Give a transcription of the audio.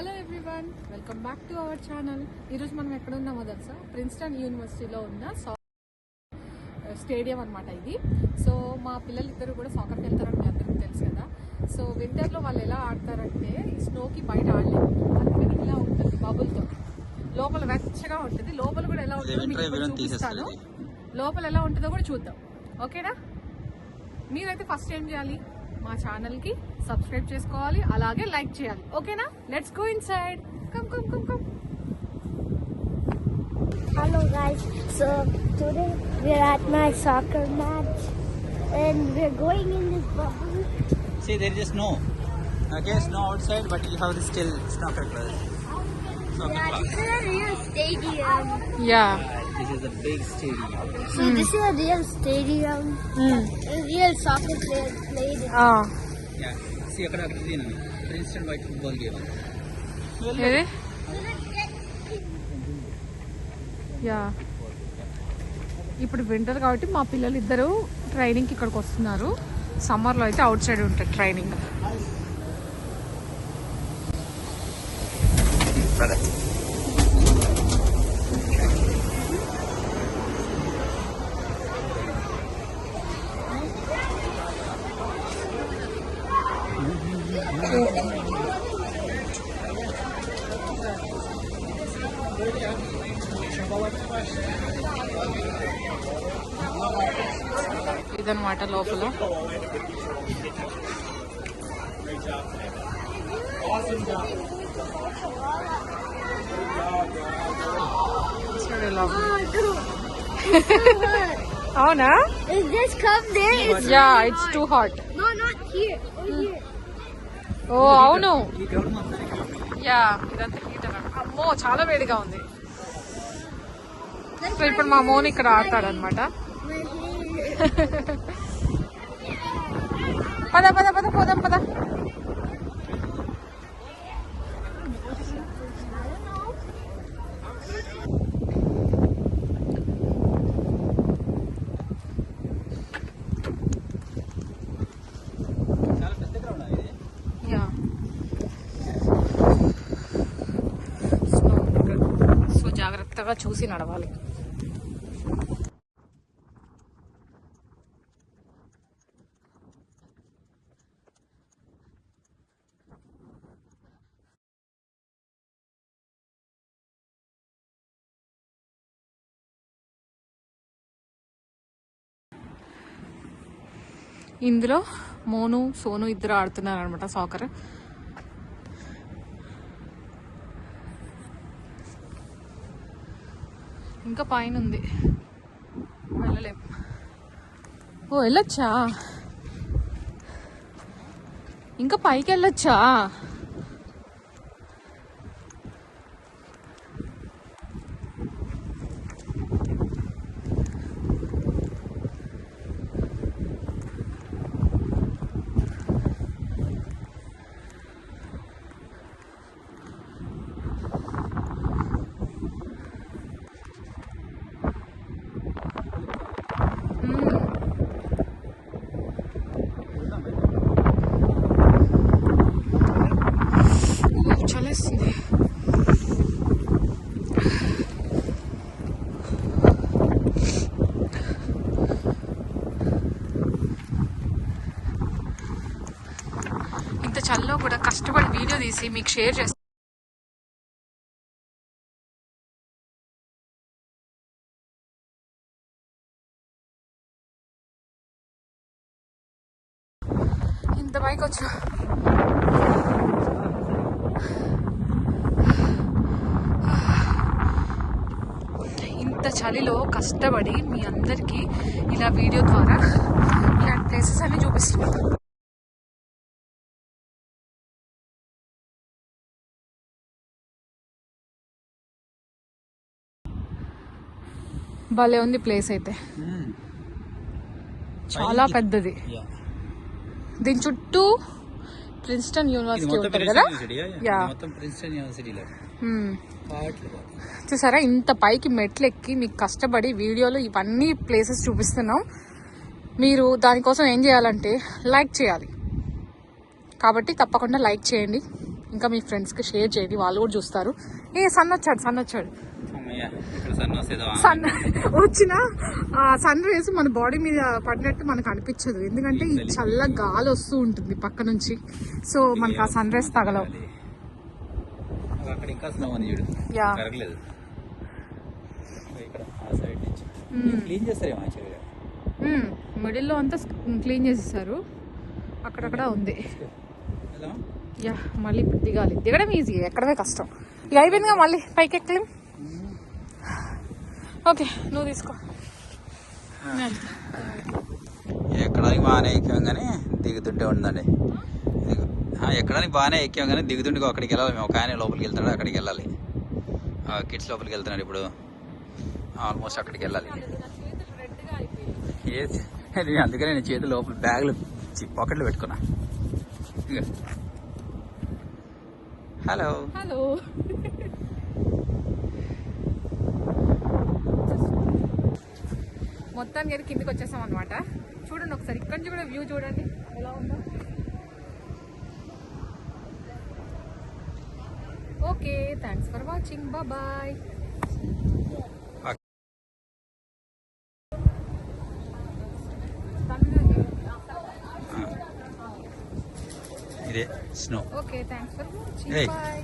Hello everyone, welcome back to our channel. ఈరోజు మనం ఎక్కడ ఉన్నామో తెలుసా? ప్రిన్స్టన్ యూనివర్సిటీలో ఉన్న స్టేడియం అనమాట ఇది. సో మా పిల్లలు ఇద్దరు కూడా సాకర్కి వెళ్తారని మీ అందరికీ తెలుసు కదా. సో వింటర్లో వాళ్ళు ఎలా ఆడతారంటే ఈ స్నోకి బయట ఆడలేరు, అందుకని ఇలా ఉంటుంది బబుల్తో. లోపల వెచ్చగా ఉంటుంది, లోపల కూడా ఎలా ఉంటుందో చూపిస్తాను. లోపల ఎలా ఉంటుందో కూడా చూద్దాం, ఓకేనా? మీరైతే ఫస్ట్ ఏం చేయాలి, మా ఛానల్కి సబ్స్క్రైబ్ చేసుకోవాలి, అలాగే లైక్ చేయాలి, ఓకేనా? Let's go inside. Come come come come. Hello guys, so today we're at my soccer match and we're going in this bubble. See, there is snow. Okay, snow outside, but you have still snooker class. Yeah, this is a real stadium. Yeah. This is a big stadium. So this is a real stadium. A real soccer players played it. Yeah. See, akkada idina Princeton white football game. ఏది? Yeah, ఇప్పుడు winter కాబట్టి మా పిల్లలు ఇద్దరు ట్రైనింగ్కి ఇక్కడికి వస్తున్నారు. సమ్మర్లో అయితే అవుట్ సైడ్ ఉంటుంది ట్రైనింగ్. ఇదన్నమాట లోపల. అవునా? Just come there. Yeah, it's too hot. No, not here. Over here. ఓ అవును, యా ఇదంతా హీట్ అన్నమాట. అమ్మో చాలా వేడిగా ఉంది. సో ఇప్పుడు మా మోని ఇక్కడ ఆడతాడనమాట. పద పద పద పోదాం పద. యా, సో జాగ్రత్తగా చూసి నడవాలి. ఇందులో మోను సోను ఇద్దరు ఆడుతున్నారు అనమాట సాకర్. ఇంకా పైన ఉంది, వెళ్ళలేం. ఓ వెళ్ళొచ్చా? ఇంకా పైకి వెళ్ళొచ్చా? చలేస్తుంది. ఇంత చల్లో కూడా కష్టపడి వీడియో తీసి మీకు షేర్ చేస్తాను. ఇంత పైకి వచ్చా. ఇంత చలిలో కష్టపడి మీ అందరికీ ఇలా వీడియో ద్వారా ఇలాంటి ప్లేసెస్ అన్ని చూపిస్తున్నాను. భలే ఉంది ప్లేస్ అయితే, చాలా పెద్దది. దీని చుట్టూ ప్రిన్స్టన్ యూనివర్సిటీ ఉంటుంది కదా. చూసారా, ఇంత పైకి మెట్లు ఎక్కి మీకు కష్టపడి వీడియోలో ఇవన్నీ ప్లేసెస్ చూపిస్తున్నాం. మీరు దానికోసం ఏం చేయాలంటే లైక్ చేయాలి. కాబట్టి తప్పకుండా లైక్ చేయండి. ఇంకా మీ ఫ్రెండ్స్కి షేర్ చేయండి, వాళ్ళు కూడా చూస్తారు. సన్ వచ్చాడు. అమ్మయ్య, ఇక్కడ సన్ వస్తేదో సన్ వచ్చిన సన్ రేస్ మన బాడీ మీద పడినట్టు మనకు అనిపించదు, ఎందుకంటే ఈ చల్ల గాలి వస్తూ ఉంటుంది పక్క నుంచి. సో మనకు ఆ సన్ రేస్ తగలవు. అక్కడ ఇంకా స్నో ఉంది చూడు, యా కరగలేదు. ఇక్కడ ఆ సైడ్ నుంచి క్లీన్ చేస్తారేమో యాక్చువల్గా. మిడిల్లో అంతా క్లీన్ చేసేసారు, అక్కడక్కడ ఉంది. యా మళ్ళీ ఇప్పుడు దిగాలి. దిగడం ఈజీ, ఎక్కడమే కష్టం. ఇక అయిపోయిందిగా, మళ్ళీ పైకి ఎక్కలేం. ఓకే నువ్వు తీసుకో. ఎక్కడానికి బాగానే ఎక్కాం కానీ దిగుతుంటే ఉందండి. ఎక్కడానికి బాగానే ఎక్కాం కానీ దిగుతుంటే అక్కడికి వెళ్ళాలి. మేము ఒక ఆయన లోపలికి వెళ్తాడు, అక్కడికి వెళ్ళాలి. కిడ్స్ లోపలికి వెళ్తున్నాడు ఇప్పుడు, ఆల్మోస్ట్ అక్కడికి వెళ్ళాలి. అందుకనే నేను చేతులు లోపల బ్యాగులు పాకెట్లు పెట్టుకున్నా. హలో హలో మొత్తానికి అయితే కిందికి వచ్చేసాం అనమాట. చూడండి ఒకసారి ఇక్కడ నుంచి కూడా వ్యూ చూడండి ఎలా ఉందో. Okay thanks for watching, bye. ఇదే snow. Okay thanks for watching, Hey. Bye.